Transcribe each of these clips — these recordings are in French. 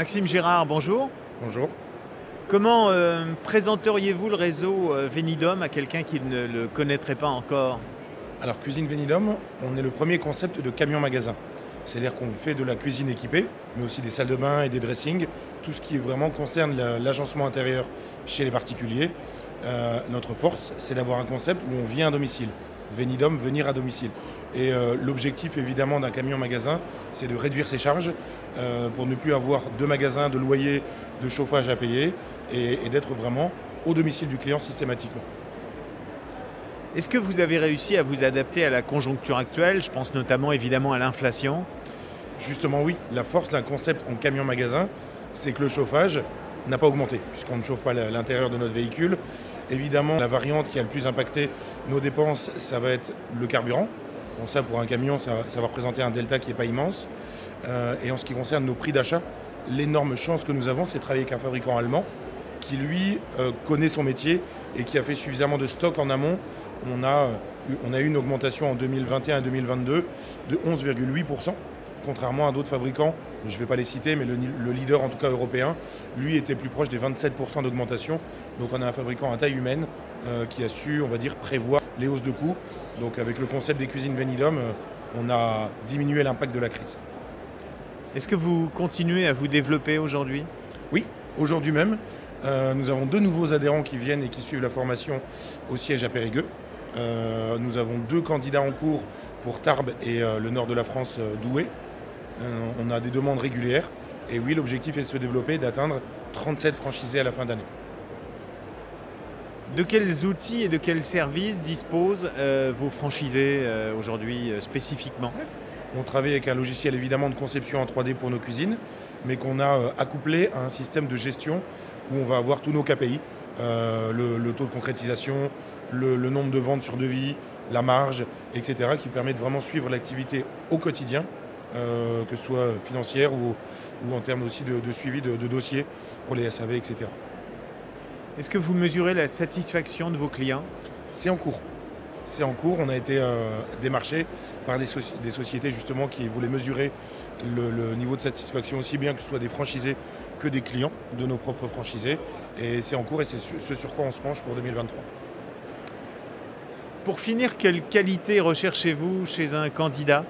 Maxime Gérard, bonjour. Bonjour. Comment présenteriez-vous le réseau Venidum à quelqu'un qui ne le connaîtrait pas encore? Alors Cuisine Venidum, on est le premier concept de camion-magasin. C'est-à-dire qu'on fait de la cuisine équipée, mais aussi des salles de bain et des dressings, tout ce qui vraiment concerne l'agencement intérieur chez les particuliers. Notre force, c'est d'avoir un concept où on vient à domicile. Venidum, venir à domicile. Et l'objectif évidemment d'un camion-magasin, c'est de réduire ses charges pour ne plus avoir de magasins, de loyers, de chauffage à payer et d'être vraiment au domicile du client systématiquement. Est-ce que vous avez réussi à vous adapter à la conjoncture actuelle? Je pense notamment évidemment à l'inflation. Justement oui, la force d'un concept en camion-magasin, c'est que le chauffage n'a pas augmenté, puisqu'on ne chauffe pas l'intérieur de notre véhicule. Évidemment, la variante qui a le plus impacté nos dépenses, ça va être le carburant. Bon, ça, pour un camion, ça va représenter un delta qui n'est pas immense. Et en ce qui concerne nos prix d'achat, l'énorme chance que nous avons, c'est de travailler avec un fabricant allemand qui, lui, connaît son métier et qui a fait suffisamment de stock en amont. On a eu une augmentation en 2021 et 2022 de 11,8%, contrairement à d'autres fabricants, je ne vais pas les citer, mais le leader en tout cas européen, lui était plus proche des 27% d'augmentation. Donc on a un fabricant à taille humaine qui a su, on va dire, prévoir les hausses de coûts. Donc avec le concept des cuisines Venidum, on a diminué l'impact de la crise. Est-ce que vous continuez à vous développer aujourd'hui? Oui, aujourd'hui même, nous avons 2 nouveaux adhérents qui viennent et qui suivent la formation au siège à Périgueux. Nous avons 2 candidats en cours pour Tarbes et le nord de la France, Douai. On a des demandes régulières et oui, l'objectif est de se développer, d'atteindre 37 franchisés à la fin d'année. De quels outils et de quels services disposent vos franchisés aujourd'hui spécifiquement? On travaille avec un logiciel évidemment de conception en 3D pour nos cuisines, mais qu'on a accouplé à un système de gestion où on va avoir tous nos KPI, le taux de concrétisation, le nombre de ventes sur devis, la marge, etc., qui permet de vraiment suivre l'activité au quotidien, que ce soit financière ou en termes aussi de suivi de dossiers pour les SAV, etc. Est-ce que vous mesurez la satisfaction de vos clients? C'est en cours. C'est en cours. On a été démarché par des sociétés justement qui voulaient mesurer le niveau de satisfaction aussi bien que ce soit des franchisés que des clients de nos propres franchisés. Et c'est en cours et c'est ce sur quoi on se penche pour 2023. Pour finir, quelle qualité recherchez-vous chez un candidat?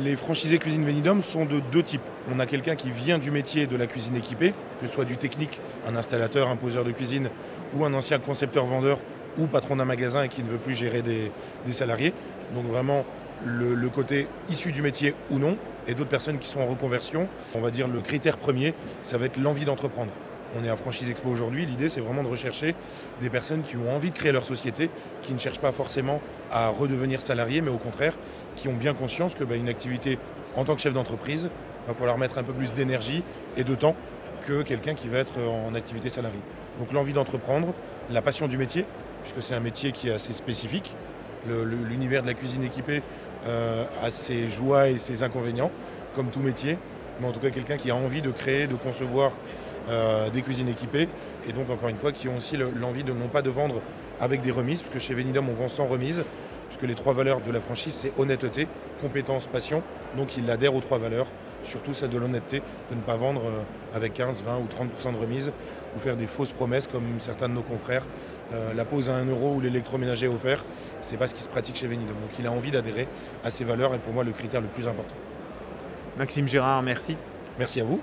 Les franchisés Cuisine Venidum sont de 2 types. On a quelqu'un qui vient du métier de la cuisine équipée, que ce soit du technique, un installateur, un poseur de cuisine, ou un ancien concepteur-vendeur, ou patron d'un magasin et qui ne veut plus gérer des salariés. Donc vraiment le côté issu du métier ou non, et d'autres personnes qui sont en reconversion. On va dire le critère premier, ça va être l'envie d'entreprendre. On est à Franchise Expo aujourd'hui, l'idée c'est vraiment de rechercher des personnes qui ont envie de créer leur société, qui ne cherchent pas forcément à redevenir salariés, mais au contraire, qui ont bien conscience que une activité en tant que chef d'entreprise, il va falloir mettre un peu plus d'énergie et de temps que quelqu'un qui va être en activité salariée. Donc l'envie d'entreprendre, la passion du métier, puisque c'est un métier qui est assez spécifique. L'univers de la cuisine équipée a ses joies et ses inconvénients, comme tout métier, mais en tout cas quelqu'un qui a envie de créer, de concevoir des cuisines équipées, et donc encore une fois qui ont aussi l'envie de non pas de vendre avec des remises, puisque chez Venidum on vend sans remise, puisque les 3 valeurs de la franchise c'est honnêteté, compétence, passion, donc ils adhèrent aux 3 valeurs, surtout celle de l'honnêteté, de ne pas vendre avec 15, 20 ou 30% de remise, ou faire des fausses promesses comme certains de nos confrères. La pose à 1 euro ou l'électroménager offert, c'est pas ce qui se pratique chez Venidum. Donc il a envie d'adhérer à ces valeurs et pour moi le critère le plus important. Maxime Gérard, merci. Merci à vous.